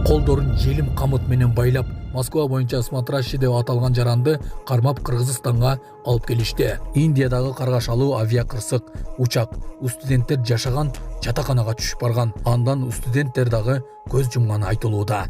колдорун желим камыт менен байлап, Москва боюнча Смотращи деп аталган жаранды кармап Кыргызстанга алып келишти. Индиядагы каргашалуу авиакырсык учак студенттер жашаган жатаканага түшүп барган. Андан студенттер дагы көз жумганы айтылууда.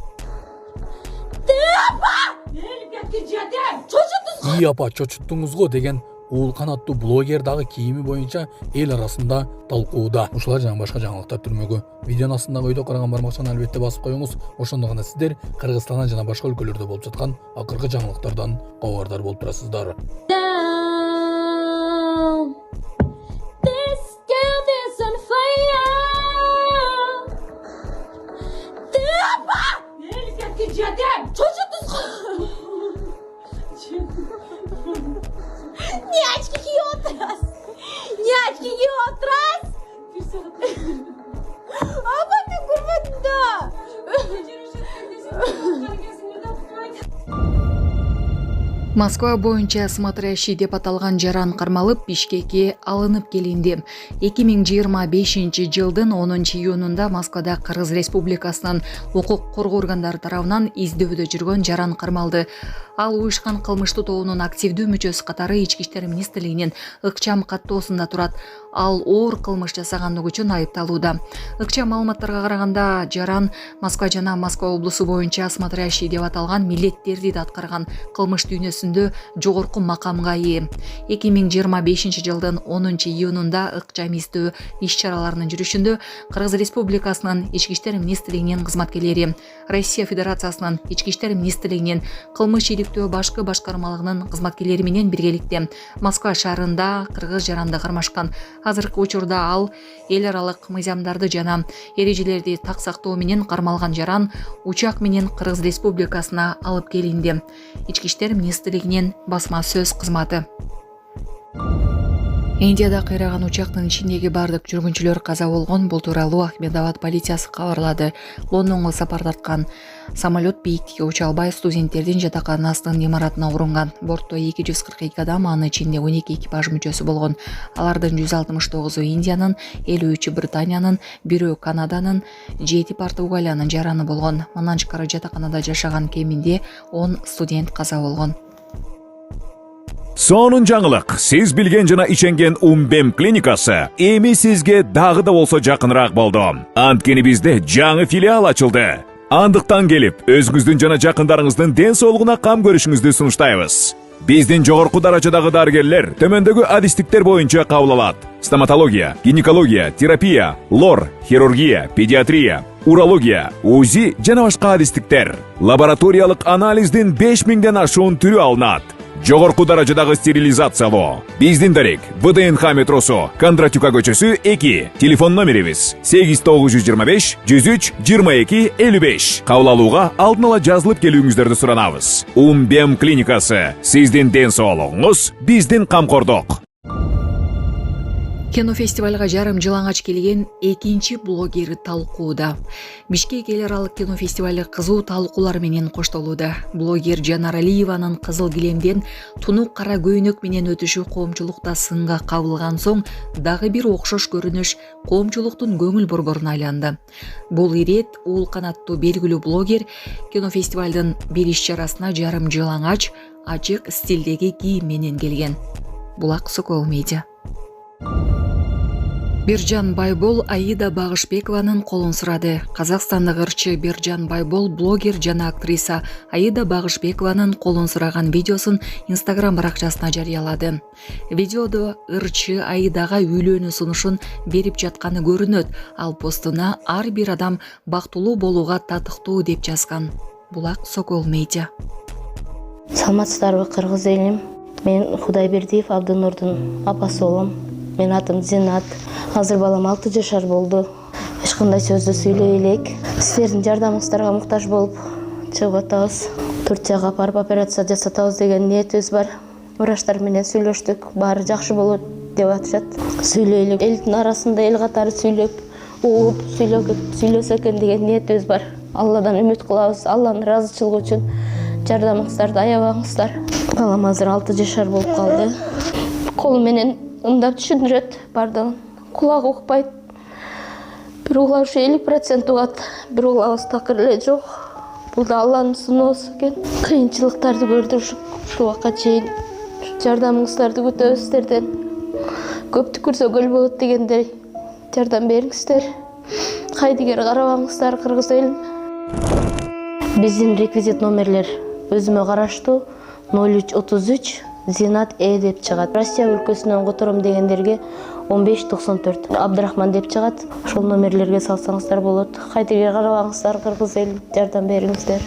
И апа, чочуттуңузго деген Уул канаттуу блогер дагы кийими боюнча эл арасында талкууда. Ушулар жана башка жаңылыктар түрмөгү видеонун астындагы өйдө караган бармакчаны албетте басып коюңуз. Ошондо гана сиздер Кыргызстандан жана башка өлкөлөрдө болуп жаткан акыркы жаңылыктардан кабардар болуп турасыздар. Москва боюнча Смотрящий деп аталган жаран кармалып Бишкекке алынып келинди. 2025 жылдын 10-июнунда Москвада Кыргыз Республикасынын укук коргоо органдары тарабынан издөөдө жүргөн жаран кармалды. Ал уюшкан кылмыштуу тобунун активдүү мүчөсү катары Ички иштер министрлигинин ыкчам каттоосунда турат. Ал оор кылмыш жасаганлыгы үчүн айыпталууда. Ыкчам маалыматтарга караганда жаран Москва жана Москва облусу боюнча Смотрящий деп аталган милдеттерди да аткарган кылмыш дүйнөсүндө жогорку макамга ээ. 2025 жылдын 10-июнунда ыкчам издөө иш-чараларынын жүрүшүндө Кыргыз Республикасынын Ички иштер министрлигинин кызматкерлери, Россия Федерациясынын Ички иштер министрлигинин кылмыш иликтөө башкы башкармалыгынын кызматкерлери менен биргеликте Москва шаарында кыргыз жаранды кармашкан. Азыркы учурда ал эл аралык мыйзамдарды жана эрежелерди так сактоо менен кармалган жаран учак менен Кыргыз Республикасына алып келинди. Ички иштер министрлигинин басма сөз кызматы. Индияда кыйраган учактын ичиндеги бардык жүргүнчүлөр каза болгон. Бул тууралуу Ахмедабад полициясы кабарлады. Лондонго сапар тарткан самолет бийиктикке уча албай студенттердин жатаканасынын имаратына урунган. Бортто 242 адам, анын ичинде 12 экипаж мүчөсү болгон. Алардын 169-у Индиянын, 53-ü Британиянын, 1-ü Канаданын, 7 Португалиянын жараны болгон. Мындан тышкары жатаканада жашаган кеминде 10 студент каза болгон. Сонун жаңылык. Сиз билген жана иченген Умбем клиникасы эми сизге дагы да болсо жакыныраак болду. Анткени бизде жаңы филиал ачылды. Андыктан келип, өзүңүздүн жана жакындарыңыздын ден соолугуна кам көрүшүңүздү сунуштайбыз. Биздин жогорку даражадагы дарыгерлер төмөндөгү адистиктер боюнча кабыл алат: стоматология, гинекология, терапия, лор, хирургия, педиатрия, урология, УЗИ жана башка адистиктер. Лабораториялык анализдин 5000ден ашуун түрү алынат. Жогорку даражадагы стерилизациялоо. Биздин дарек ВДНХ метросу, Кондратюка көчөсү 2. Телефон номерибиз 8925 103 22 55. Кабыл алууга алдын ала жазылып келүүңүздөрдү суранабыз. Умбем клиникасы. Сиздин ден соолугуңуз биздин камкордук. Кинофестивальга жарым жылаңач келген экинчи блогер талкууда. Бишкек эл аралык кинофестивали кызуу талкуулар менен коштолууда. Блогер Жанар Алиеванын кызыл килемден тунук кара көйнөк менен өтүшү коомчулукта сынга кабылган соң дагы бир окшош көрүнүш коомчулуктун көңүл борборуна айланды. Бул ирет уул канаттуу белгилүү блогер кинофестивалдын бир иш-чарасына жарым жылаңач ачык стилдеги кийим менен келген. Булак Сокол Медиа. Биржан Байбол Аида Багышбекованын колун сурады. Казакстандык ырчы Биржан Байбол блогер жана актриса Аида Багышбекованын колун сураган видеосун Instagram баракчасына жарыялады. Видеодо ырчы Аидага үйлөнүү сунушун берип жатканы көрүнөт. Ал постуна ар бир адам бактылуу болууга татыктуу деп жазган. Булак Сокол Медиа. Саламатсыздарбы кыргыз элим? Мен Кудайбердиев Абдынурдун апасы болом. Мен атым Зинат. Азыр балам 6 жашар болду. Эч кандай сөздү сүйлөй элек. Силердин жардамыңыздарга муктаж болуп чыгып атабыз. Турцияга барып операция жасатабыз деген ниетибиз бар. Врачтар менен сүйлөштүк. Баары жакшы болот деп атышат. Сүйлөй элек. Элдин арасында эл катары сүйлөп, угуп сүйлөсө экен деген ниетибиз бар. Алладан үмүт кылабыз. Алланын ыраазычылыгы үчүн жардамыңыздарды аябаңыздар. Балам азыр 6 жашар болуп калды. Колу менен ымдап түшүндүрөт бардыгын. Кулагы укпайт. Бир угла ушу 50% угат, бир углабыз такыр эле жок. Бул да Алланын сыноосу экен. Кыйынчылыктарды көрдүк ушул убакка чейин. Жардамыңыздарды күтөбүз сиздерден. Көптү көрсө көл болот дегендей жардам бериңиздер. Кайдыгер карабаңыздар кыргыз элин. Биздин реквизит номерлер өзүмө караштуу 0333 Зинат деп чыгат. Россия өлкөсүнөн котором дегендерге 1594 Абдрахман деп чыгат. Ошол номерлерге салсаңыздар болот. Кайдыгер карабаңыздар кыргыз элин, жардам бериңиздер.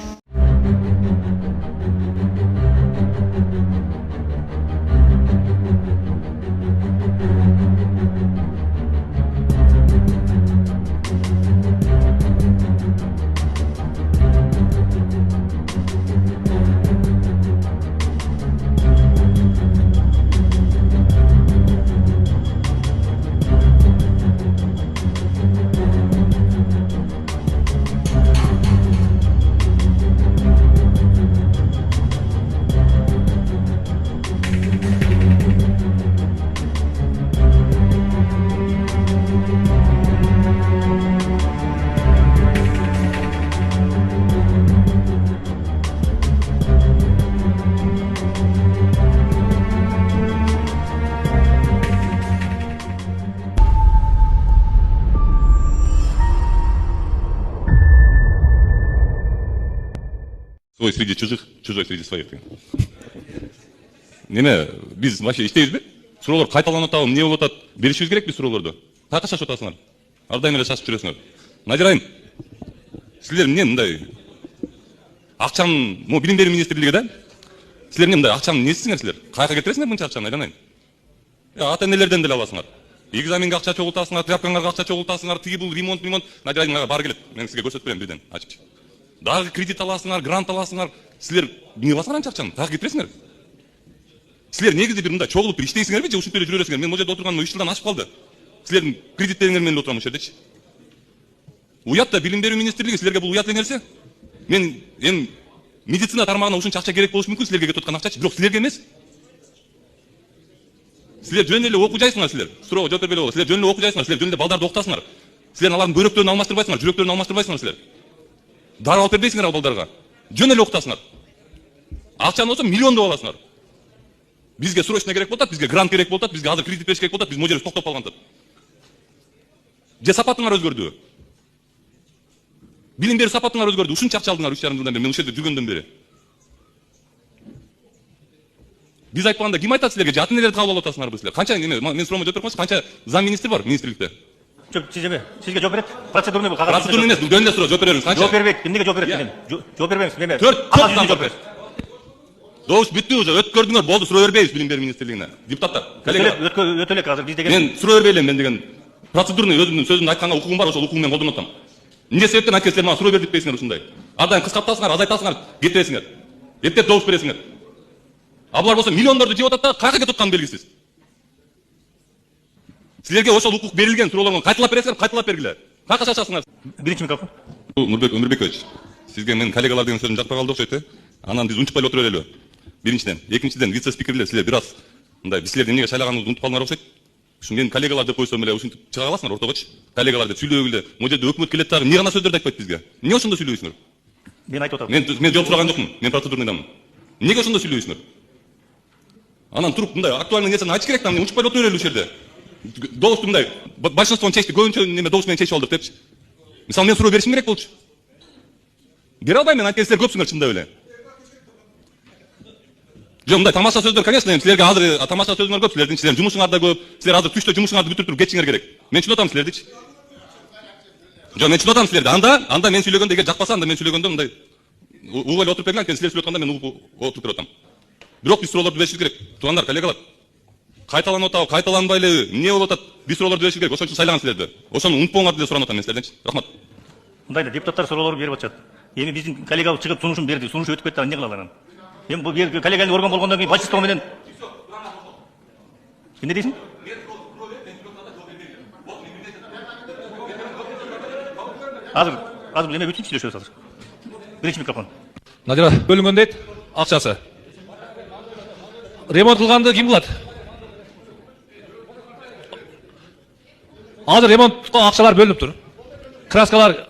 Свой среди чужих, чужой среди своих. Неме, биз вообще иштейбизби? Суроолор кайталанып атабы, эмне болуп атат? Беришибиз керекпи суроолорду? Каяка шашып атасыңар? Ар дайым эле шашып жүрөсүңөр. Надирайым, силер эмне мындай акчанын, билим берүү министрлиги да? Силер эмне мындай акчанын несисиңер силер? Каяка кетиресиңер мынча акчаны, айданайын. Ата энелерден деле аласыңар. Экзаменге акча чогултасыңар, тряпкаңарга акча чогултасыңар, тиги бул ремонт. Надирайым мага баары келет. Мен сизге көрсөтүп берем бирден, ачып. Дагы кредит аласыңар, грант аласыңар. Силер эмне кыласыңар анча акчаны? Каяка кетиресиңер? Силер негизи бир мындай чогулуп бир иштейсиңерби же ушинтип эле жүрө бересиңер? Мен могу жерде отурганыма 3 жылдан ашып калды. Силердин кредиттериңер менен отурам ушул жердечи. Уят да билим берүү министрлиги силерге бул уят нерсе. Мен эми медицина тармагына ушунча акча керек болушу мүмкүн, силерге кетип аткан акчачы, бирок силерге эмес. Силер жөн эле окуу жайсыңар силер. Суроого жооп бербей эле. Силер жөн эле окуу жайсыңар, силер жөн эле балдарды окутасыңар. Силер алардын бөйрөктөрүн алмаштырбайсыңар, жүрөктөрүн алмаштырбайсыңар силер. Дары алып бербейсиңер ал балдарга. Жөн эле окутасыңар. Акчаны болсо миллиондоп аласыңар. Бизге срочно керек болот, бизге грант керек болот, бизге азыр кредит бериш керек болот, биз могу жерде токтоп калган. Же сапатыңар өзгөрдү? Билим берүү сапатыңар өзгөрдү. Ушунча акча алдыңар 3,5 жылдан бери, мен ушул жерде жүргөндөн бери. Биз айтпаганда ким айтат силерге? Ата энелерди кабыл алып атасыңарбы силер? Канча мен суроомо жооп бериңизчи, канча зам министр бар министрликте? Сизге жооп берет. Процедурный кагаз. Процедурный эмес, бул жөн эле суроо, жооп беребиз. Канча? Жооп бербейт. Эмнеге жооп берет мен? Жооп бербеңиз, неме? 4 жооп берет. Добуш бүттү уже, өткөрдүңөр, болду, суроо бербейбиз билим берүү министрлигине. Депутаттар, коллегалар. Өтө элек азыр биз деген. Мен суроо бербей элем, мен деген процедурный өзүмдүн сөзүмдү айтканга укугум бар, ошол укугум менен колдонуп атам. Эмне себептен айтып силер мага суроо берип кетпейсиңер ушундай? Ар дайым кыскартасыңар, азайтасыңар, кетиресиңер. Эптеп добуш бересиңер. А булар болсо миллиондорду жеп атат да, каяка кетип атканы белгисиз. Силерге ошол укук берилген суроолорду кайталап бересиңер, кайталап бергиле. Каяка шашасыңар? Биринчи микрофон. Нурбек Өмүрбекович, сизге мен коллегалар деген сөзүм жакпай калды окшойт, Анан биз унчукпай эле отура берели. Биринчиден, экинчиден вице спикерлер силер бир аз мындай биз силерди эмнеге шайлаганыбызды унутуп калдыңар окшойт. Ушунген коллегалар деп койсом эле ушинтип чыга каласыңар ортогочу. Коллегалар деп сүйлөгүлө. Могу жерде өкмөт келет дагы эмне гана сөздөрдү айтпайт бизге? Эмне ошондо сүйлөйсүңөр? Мен айтып атам. Мен жооп сураган жокмун. Мен процедурныйдамын. Эмнеге ошондо сүйлөйсүңөр? Анан туруп мындай актуальный нерсени айтыш керек да, мен унчукпай отура берели ушул жерде. Добушту мындай большинствону чечти, көбүнчө неме добуш менен чечип алдык депчи. Мисалы мен суроо беришим керек болчу. Бере албайм мен, анткени силер көпсүңөр чындап эле. Жок, мындай тамаша сөздөр, конечно, силерге азыр тамаша сөздөр көп, силердин жумушуңар да көп. Силер азыр түштө жумушуңарды бүтүрүп туруп кетишиңер керек. Мен түшүнүп атам силердичи. Жок, мен түшүнүп атам силерди. Анда мен сүйлөгөндө эгер жакпаса, анда мен сүйлөгөндө мындай угуп эле отуруп бергиле, анткени силер сүйлөткөндө мен угуп отуруп берип атам. Бирок биз суроолорду беришибиз керек. Туугандар, коллегалар. Кайталанып атабы, кайталанбай эле эмне болуп атат? Биз суроолорду беришибиз керек. Ошон үчүн сайлаган силерди. Ошону унутпоңор деп суранып атам мен силерденчи. Рахмат. Мындай эле депутаттар суроолорун берип атышат. Эми биздин коллега чыгып сунушун берди. Сунуш өтүп кетти, эмне кылалар анан? Эми бул коллегиялык орган болгондон кийин большинство менен эмне дейсиң? Азыр эме бүтүнчү сүйлөшөбүз азыр. Биринчи микрофон. Надира бөлүнгөн дейт акчасы. Ремонт кылганды ким кылат? Азыр ремонтко акчалар бөлүнүп тур. Краскалар